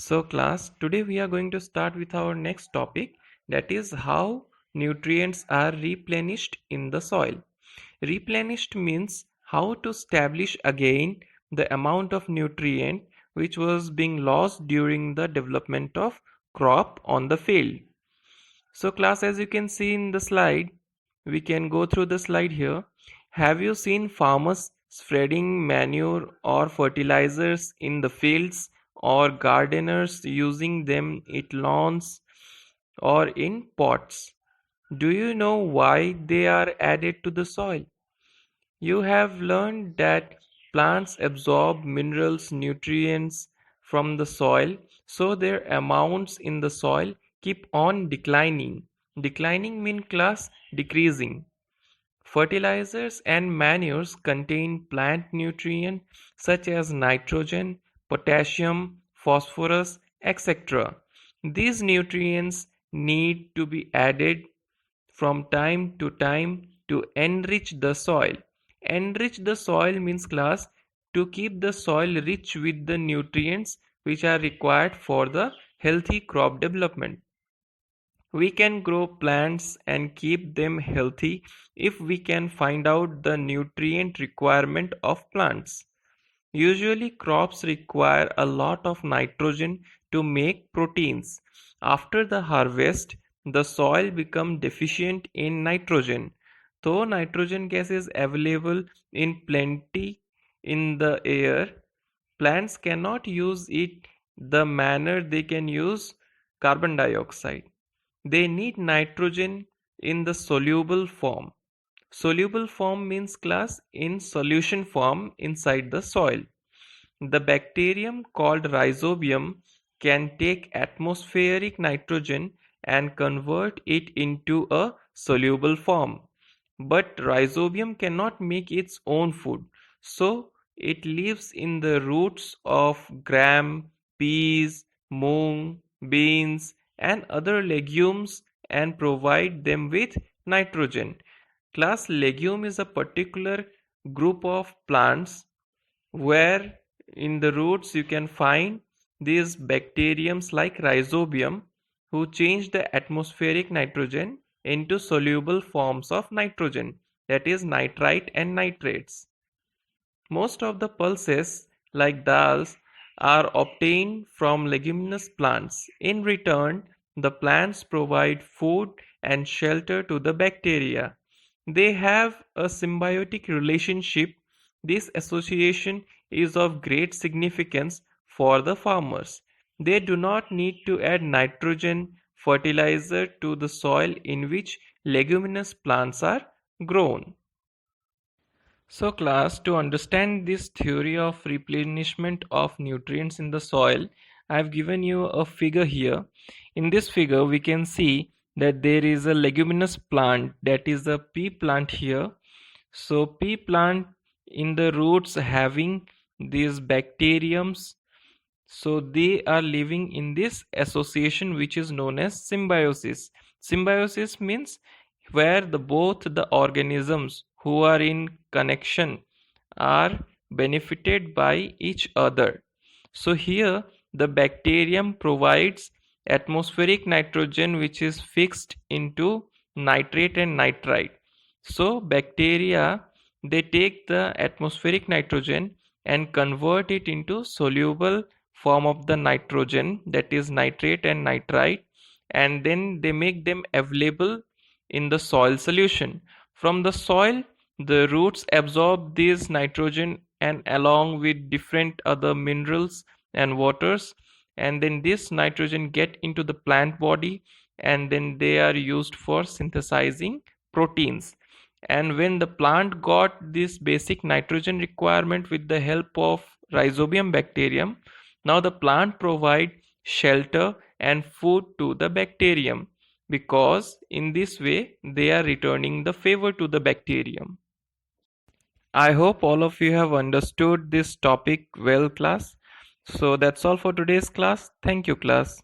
So class, today we are going to start with our next topic, that is how nutrients are replenished in the soil. Replenished means how to establish again the amount of nutrient which was being lost during the development of crop on the field. So class, as you can see in the slide, we can go through the slide here. Have you seen farmers spreading manure or fertilizers in the fields, or gardeners using them in lawns or in pots? Do you know why they are added to the soil? You have learned that plants absorb minerals, nutrients from the soil, so their amounts in the soil keep on declining. Declining means class decreasing. Fertilizers and manures contain plant nutrients such as nitrogen, potassium, phosphorus, etc. These nutrients need to be added from time to time to enrich the soil. Enrich the soil means class to keep the soil rich with the nutrients which are required for the healthy crop development. We can grow plants and keep them healthy if we can find out the nutrient requirement of plants. Usually crops require a lot of nitrogen to make proteins. After the harvest, the soil becomes deficient in nitrogen. Though nitrogen gas is available in plenty in the air, plants cannot use it the manner they can use carbon dioxide. They need nitrogen in the soluble form. Soluble form means class in solution form inside the soil. The bacterium called Rhizobium can take atmospheric nitrogen and convert it into a soluble form. But Rhizobium cannot make its own food, so it lives in the roots of gram, peas, mung, beans, and other legumes and provide them with nitrogen. Class legume is a particular group of plants where in the roots you can find these bacteriums like Rhizobium who change the atmospheric nitrogen into soluble forms of nitrogen, that is nitrite and nitrates. Most of the pulses, like dals, are obtained from leguminous plants. In return, the plants provide food and shelter to the bacteria. They have a symbiotic relationship. This association is of great significance for the farmers. They do not need to add nitrogen fertilizer to the soil in which leguminous plants are grown. So class, to understand this theory of replenishment of nutrients in the soil, I have given you a figure here. In this figure we can see that there is a leguminous plant, that is a pea plant here. So pea plant in the roots having these bacteriums, so they are living in this association which is known as symbiosis. Symbiosis means where both the organisms who are in connection are benefited by each other. So here the bacterium provides atmospheric nitrogen which is fixed into nitrate and nitrite. So bacteria, they take the atmospheric nitrogen and convert it into soluble form of the nitrogen, that is nitrate and nitrite, and then they make them available in the soil solution. From the soil, the roots absorb this nitrogen and along with different other minerals and waters, and then this nitrogen get into the plant body, and then they are used for synthesizing proteins. And when the plant got this basic nitrogen requirement with the help of Rhizobium bacterium, now the plant provide shelter and food to the bacterium, because in this way they are returning the favor to the bacterium. I hope all of you have understood this topic well, class. So that's all for today's class. Thank you, class.